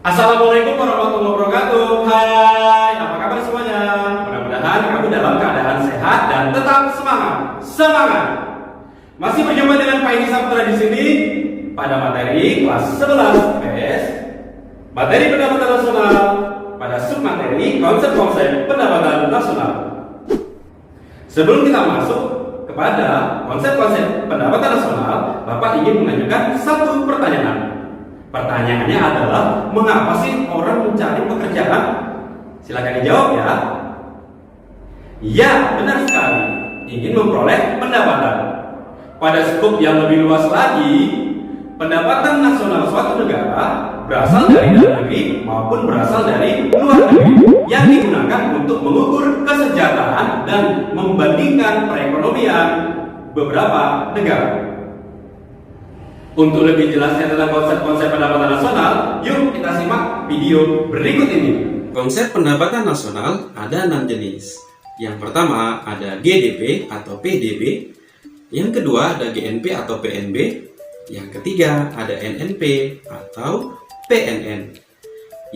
Assalamualaikum warahmatullahi wabarakatuh. Hai, apa kabar semuanya? Mudah-mudahan kamu dalam keadaan sehat dan tetap semangat. Semangat! Masih berjumpa dengan Pak Edi Saputra di sini pada materi kelas 11 PS, materi pendapatan nasional pada submateri konsep-konsep pendapatan nasional. Sebelum kita masuk kepada konsep-konsep pendapatan nasional, Bapak ingin mengajukan satu pertanyaan. Pertanyaannya adalah, mengapa sih orang mencari pekerjaan? Silakan dijawab ya. Ya, benar sekali. Ingin memperoleh pendapatan. Pada skup yang lebih luas lagi, pendapatan nasional suatu negara berasal dari dalam negeri maupun berasal dari luar negeri yang digunakan untuk mengukur kesejahteraan dan membandingkan perekonomian beberapa negara. Untuk lebih jelasnya tentang konsep-konsep pendapatan nasional, yuk kita simak video berikut ini. Konsep pendapatan nasional ada 6 jenis. Yang pertama ada GDP atau PDB, yang kedua ada GNP atau PNB, yang ketiga ada NNP atau PNN,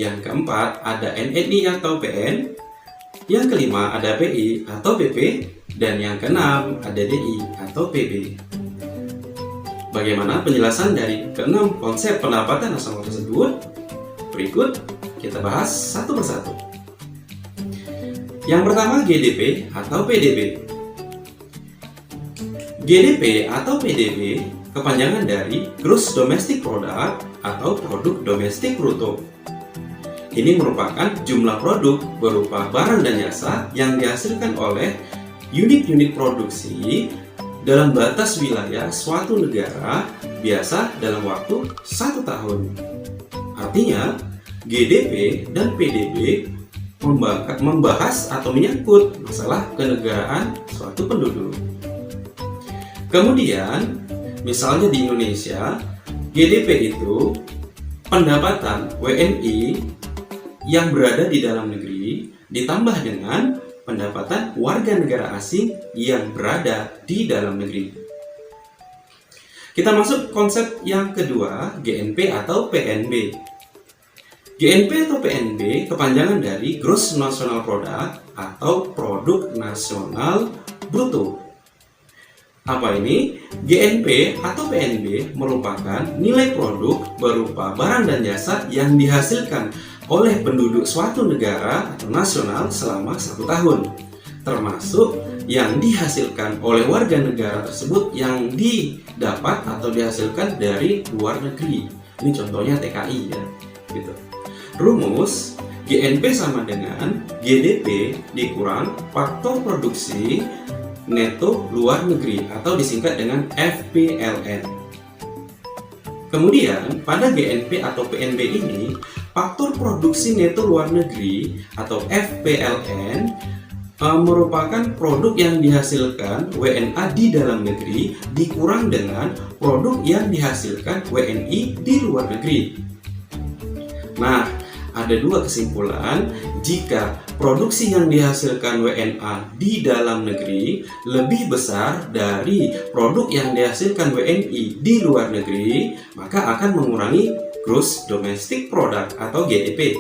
yang keempat ada NNI atau PN, yang kelima ada PI atau PP, dan yang keenam ada DI atau PB. Bagaimana penjelasan dari keenam konsep pendapatan nasional tersebut? Berikut kita bahas satu persatu. Yang pertama GDP atau PDB. GDP atau PDB kepanjangan dari Gross Domestic Product atau Produk Domestik Bruto. Ini merupakan jumlah produk berupa barang dan jasa yang dihasilkan oleh unit-unit produksi dalam batas wilayah suatu negara, biasa dalam waktu 1 tahun. Artinya, GDP dan PDB membahas atau menyangkut masalah kenegaraan suatu penduduk. Kemudian, misalnya di Indonesia, GDP itu pendapatan WNI yang berada di dalam negeri ditambah dengan pendapatan warga negara asing yang berada di dalam negeri. Kita masuk konsep yang kedua, GNP atau PNB. GNP atau PNB kepanjangan dari Gross National Product atau Produk Nasional Bruto. Apa ini? GNP atau PNB merupakan nilai produk berupa barang dan jasa yang dihasilkan oleh penduduk suatu negara atau nasional selama 1 tahun, termasuk yang dihasilkan oleh warga negara tersebut yang didapat atau dihasilkan dari luar negeri. Ini contohnya TKI ya, gitu. Rumus GNP sama dengan GDP dikurang faktor produksi neto luar negeri atau disingkat dengan FPLN. Kemudian pada GNP atau PNB ini, faktor produksi neto luar negeri atau FPLN merupakan produk yang dihasilkan WNA di dalam negeri dikurang dengan produk yang dihasilkan WNI di luar negeri. Nah, ada 2 kesimpulan. Jika produksi yang dihasilkan WNA di dalam negeri lebih besar dari produk yang dihasilkan WNI di luar negeri, maka akan mengurangi Gross Domestic Product atau GDP.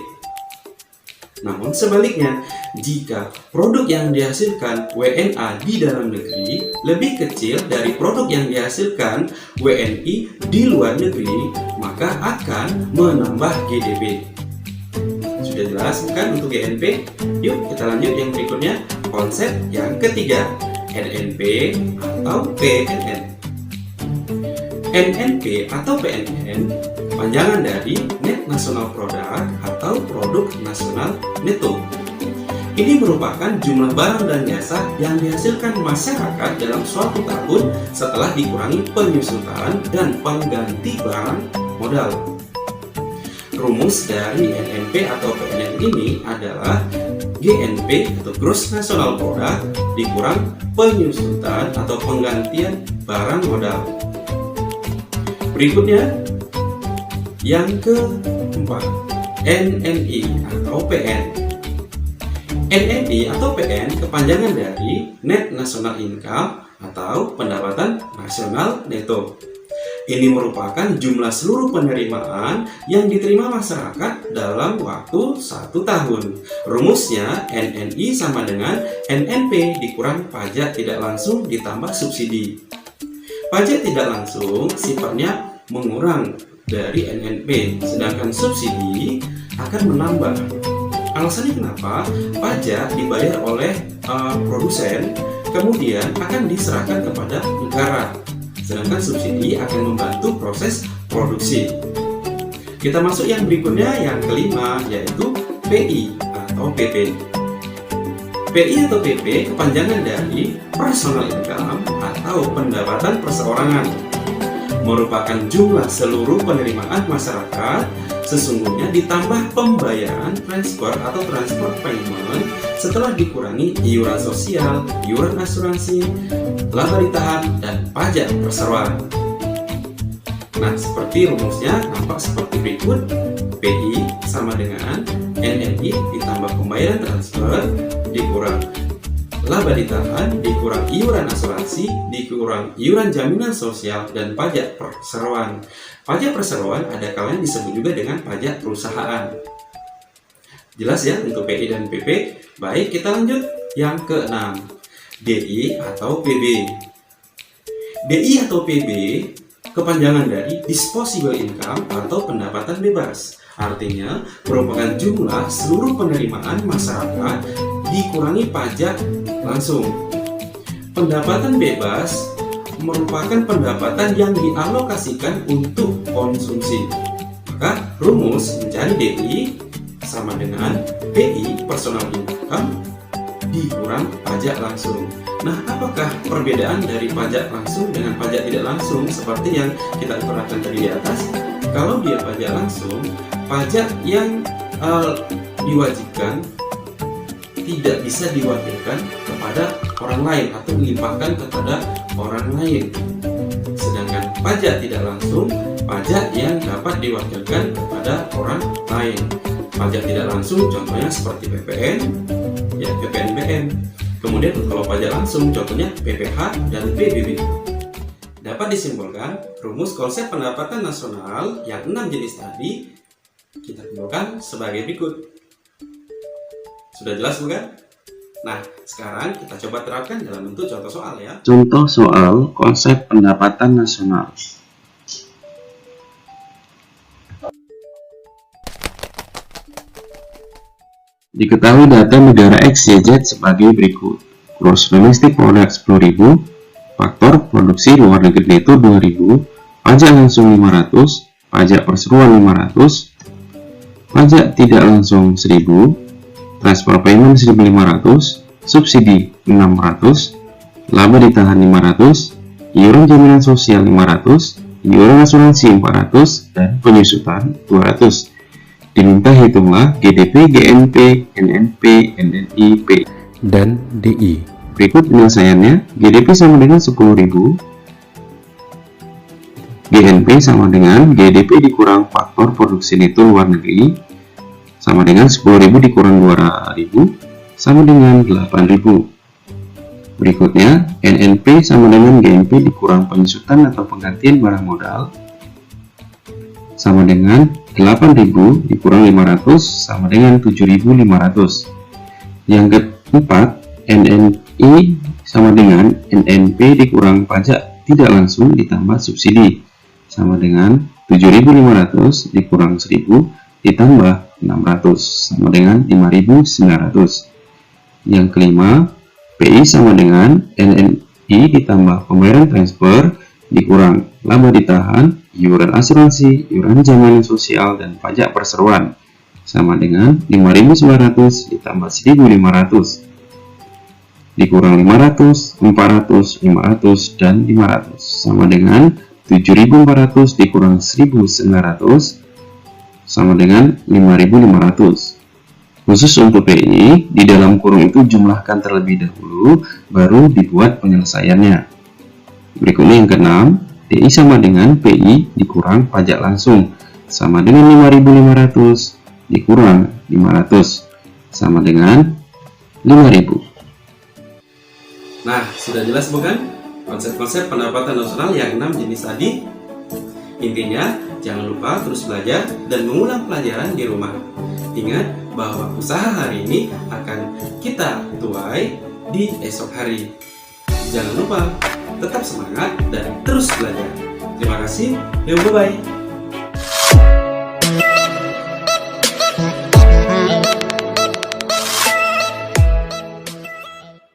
Namun sebaliknya, jika produk yang dihasilkan WNA di dalam negeri lebih kecil dari produk yang dihasilkan WNI di luar negeri, maka akan menambah GDP. Sudah jelas kan untuk GNP? Yuk kita lanjut yang berikutnya, konsep yang ketiga, NNP atau PNN. NNP atau PNN panjangan dari Net National Product atau Produk Nasional Neto. Ini merupakan jumlah barang dan jasa yang dihasilkan masyarakat dalam suatu tahun setelah dikurangi penyusutan dan pengganti barang modal. Rumus dari NNP atau PNN ini adalah GNP atau Gross National Product dikurang penyusutan atau penggantian barang modal. Berikutnya, yang keempat, NNI atau PN. NNI atau PN kepanjangan dari Net National Income atau pendapatan nasional neto. Ini merupakan jumlah seluruh penerimaan yang diterima masyarakat dalam waktu 1 tahun. Rumusnya NNI sama dengan NNP dikurang pajak tidak langsung ditambah subsidi. Pajak tidak langsung sifatnya mengurang dari NNP, sedangkan subsidi akan menambah. Alasannya kenapa? Pajak dibayar oleh produsen, kemudian akan diserahkan kepada negara. Sedangkan subsidi akan membantu proses produksi. Kita masuk yang berikutnya, yang kelima, yaitu PI atau PP. PI atau PP kepanjangan dari personal income atau pendapatan perseorangan, merupakan jumlah seluruh penerimaan masyarakat sesungguhnya ditambah pembayaran transfer atau transfer payment setelah dikurangi iuran sosial, iuran asuransi, laba ditahan, dan pajak perseroan. Nah, seperti rumusnya nampak seperti berikut. PI sama dengan NNI ditambah pembayaran transfer dikurang laba ditahan dikurang iuran asuransi dikurang iuran jaminan sosial dan pajak perseroan. Pajak perseroan ada kalanya disebut juga dengan pajak perusahaan. Jelas ya untuk PI dan PP. Baik, kita lanjut yang ke-6, DI atau PB. DI atau PB kepanjangan dari disposable income atau pendapatan bebas. Artinya merupakan jumlah seluruh penerimaan masyarakat dikurangi pajak langsung. Pendapatan bebas merupakan pendapatan yang dialokasikan untuk konsumsi. Maka rumus mencari DI sama dengan PI personal income dikurang pajak langsung. Nah, apakah perbedaan dari pajak langsung dengan pajak tidak langsung seperti yang kita perhatikan tadi di atas? Kalau dia pajak langsung, pajak yang diwajibkan tidak bisa diwakilkan kepada orang lain atau dilimpahkan kepada orang lain. Sedangkan pajak tidak langsung, pajak yang dapat diwakilkan kepada orang lain. Pajak tidak langsung contohnya seperti PPN, ya PPNBM. Kemudian kalau pajak langsung contohnya PPH dan PBB. Dapat disimpulkan rumus konsep pendapatan nasional yang 6 jenis tadi kita kumpulkan sebagai berikut. Sudah jelas bukan? Nah, sekarang kita coba terapkan dalam bentuk contoh soal ya. Contoh soal konsep pendapatan nasional. Diketahui data negara XYZ sebagai berikut. Gross domestic product 10.000, faktor produksi luar negeri neto 2.000, pajak langsung 500, pajak perseroan 500, pajak tidak langsung 1.000, transfer payment 1.500, subsidi 600, laba ditahan 500, iuran jaminan sosial 500, iuran asuransi 400, dan penyusutan 200. Diminta hitunglah GDP, GNP, NNP, NNI, PI, dan DI. Berikut penyelesaiannya. GDP sama dengan 10.000, GNP sama dengan GDP dikurang faktor produksi neto luar negeri sama dengan 10.000 dikurang 2.000 sama dengan 8.000. Berikutnya NNP sama dengan GNP dikurang penyusutan atau penggantian barang modal sama dengan 8.000 dikurang 500 sama dengan 7.500. Yang keempat, NNI sama dengan NNP dikurang pajak tidak langsung ditambah subsidi sama dengan 7.500 dikurang 1.000 ditambah 600 sama dengan 5.900. Yang kelima, PI sama dengan NNI ditambah pembayaran transfer dikurang laba ditahan, iuran asuransi, iuran jaminan sosial, dan pajak perseroan sama dengan 5.900 ditambah 1.500 dikurang 500, 400, 500, dan 500 sama dengan 7.400 dikurang 1.900 sama dengan 5.500. Khusus untuk PI, di dalam kurung itu jumlahkan terlebih dahulu, baru dibuat penyelesaiannya. Berikutnya yang keenam, DI sama dengan PI dikurang pajak langsung sama dengan 5.500 dikurang 500 sama dengan 5.000. Nah, sudah jelas bukan konsep-konsep pendapatan nasional yang 6 jenis tadi? Intinya, jangan lupa terus belajar dan mengulang pelajaran di rumah. Ingat bahwa usaha hari ini akan kita tuai di esok hari. Jangan lupa tetap semangat dan terus belajar. Terima kasih. Bye-bye.